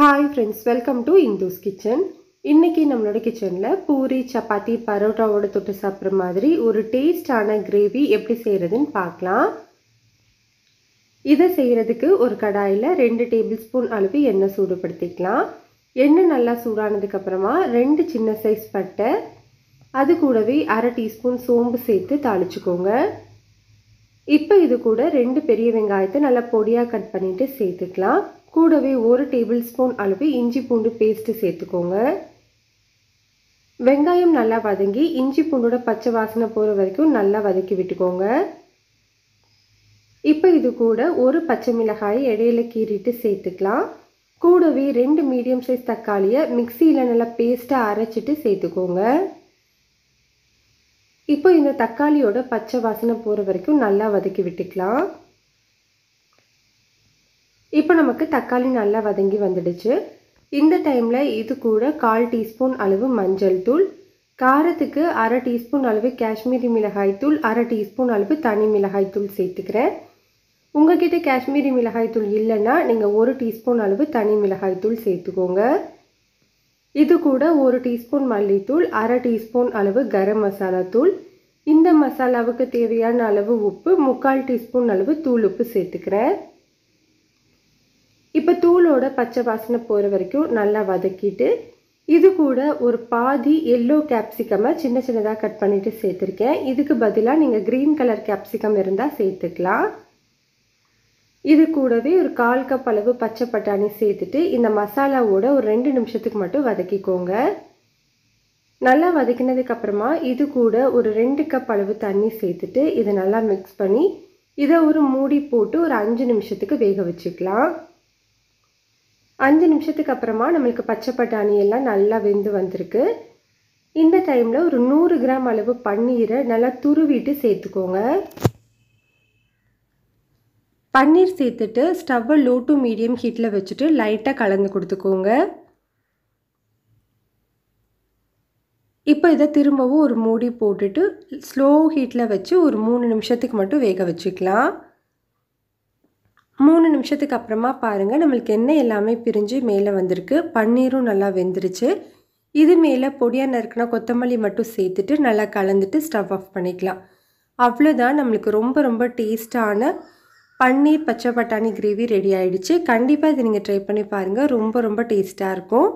Hi friends, welcome to Indhu's kitchen. இன்னைக்கு நம்மளோட கிச்சன்ல பூரி, சப்பாத்தி, பரோட்டாவோட தொட்டு சாப்பிடுற மாதிரி ஒரு டேஸ்டான கிரேவி எப்படி செய்யறதுன்னு பார்க்கலாம். இதை செய்யறதுக்கு ஒரு கடாயில 2 டேபிள்ஸ்பூன் அளவு எண்ணெய் சூடுபடுத்திக்கலாம். எண்ணெய் நல்லா சூடானதுக்கு அப்புறமா 2 சின்ன சைஸ் பட்டை, அது கூடவே 1/2 டீஸ்பூன் சோம்பு சேர்த்து தாளிச்சுக்கோங்க. இப்போ இது கூட 2 பெரிய வெங்காயத்தை நல்லா பொடியா கட் பண்ணிட்டு சேர்த்துக்கலாம். கூடவே 1 டேபிள்ஸ்பூன் அளவு இஞ்சி பூண்டு பேஸ்ட் சேர்த்துக்கோங்க. வெங்காயம் நல்லா வதங்கி இஞ்சி பூண்டோட பச்சை வாசனை போற வரைக்கும் நல்லா வதக்கி விட்டுக்கோங்க. இப்போ இது கூட ஒரு பச்சை மிளகாய் இடையில கீறிட்டு சேர்த்துக்கலாம். கூடவே 2 மீடியம் சைஸ் தக்காளியை மிக்சியில நல்லா பேஸ்டா அரைச்சிட்டு சேர்த்துக்கோங்க. இப்போ இந்த தக்காளியோட பச்சை வாசனை போற வரைக்கும் நல்லா வதக்கி விட்டுக்கலாம். இப்போ நமக்கு தக்காளி நல்லா வதங்கி வந்துடுச்சு. இந்த டைம்ல இது கூட 1/4 டீஸ்பூன் அளவு மஞ்சள் தூள், காரத்துக்கு 1/2 டீஸ்பூன் அளவு காஷ்மீரி மிளகாய் தூள், 1/2 டீஸ்பூன் அளவு தனி மிளகாய் தூள் சேர்த்துக்கிறேன். உங்ககிட்ட காஷ்மீரி மிளகாய் தூள் இல்லைன்னா நீங்கள் 1 டீஸ்பூன் அளவு தனி மிளகாய் தூள் சேர்த்துக்கோங்க. இது கூட 1 டீஸ்பூன் மல்லித்தூள், 1/2 டீஸ்பூன் அளவு கரம் மசாலா தூள், இந்த மசாலாவுக்கு தேவையான அளவு உப்பு, 3/4 டீஸ்பூன் அளவு தூள் உப்பு சேர்த்துக்கிறேன். இப்போ தூளோட பச்சை வாசனை போகிற வரைக்கும் நல்லா வதக்கிட்டு இது கூட ஒரு பாதி எல்லோ கேப்சிகமை சின்ன சின்னதாக கட் பண்ணிட்டு சேர்த்துருக்கேன். இதுக்கு பதிலாக நீங்கள் க்ரீன் கலர் கேப்சிகம் இருந்தால் சேர்த்துக்கலாம். இது கூடவே ஒரு 1/4 கப் அளவு பச்சை பட்டாணி சேர்த்துட்டு இந்த மசாலாவோட ஒரு 2 நிமிஷத்துக்கு மட்டும் வதக்கிக்கோங்க. நல்லா வதக்கினதுக்கு அப்புறமா இது கூட ஒரு 2 கப் அளவு தண்ணி சேர்த்துட்டு இதை நல்லா மிக்ஸ் பண்ணி இதை ஒரு மூடி போட்டு ஒரு 5 நிமிஷத்துக்கு வேக வச்சுக்கலாம். 5 நிமிஷத்துக்கு அப்புறமா நம்மளுக்கு பச்சை பட்டாணி எல்லாம் நல்லா வெந்து வந்திருக்கு. இந்த டைமில் ஒரு 100 கிராம் அளவு பன்னீரை நல்லா துருவிட்டு சேர்த்துக்கோங்க. பன்னீர் சேர்த்துட்டு ஸ்டவ்வை லோ டு மீடியம் ஹீட்டில் வச்சுட்டு லைட்டாக கலந்து கொடுத்துக்கோங்க. இப்போ இதை திரும்பவும் ஒரு மூடி போட்டுட்டு ஸ்லோ ஹீட்டில் வச்சு ஒரு 3 நிமிஷத்துக்கு மட்டும் வேக வச்சுக்கலாம். 3 நிமிஷத்துக்கு அப்புறமா பாருங்கள், நம்மளுக்கு எண்ணெய் எல்லாமே பிரிஞ்சு மேலே வந்திருக்கு. பன்னீரும் நல்லா வெந்துருச்சு. இது மேலே பொடியாக நறுக்கினா கொத்தமல்லி மட்டும் சேர்த்துட்டு நல்லா கலந்துட்டு ஸ்டவ் ஆஃப் பண்ணிக்கலாம். அவ்வளோதான், நம்மளுக்கு ரொம்ப ரொம்ப டேஸ்டான பன்னீர் பச்சை பட்டாணி கிரேவி ரெடி ஆகிடுச்சு. கண்டிப்பாக இதை நீங்கள் ட்ரை பண்ணி பாருங்கள், ரொம்ப ரொம்ப டேஸ்ட்டாக இருக்கும்.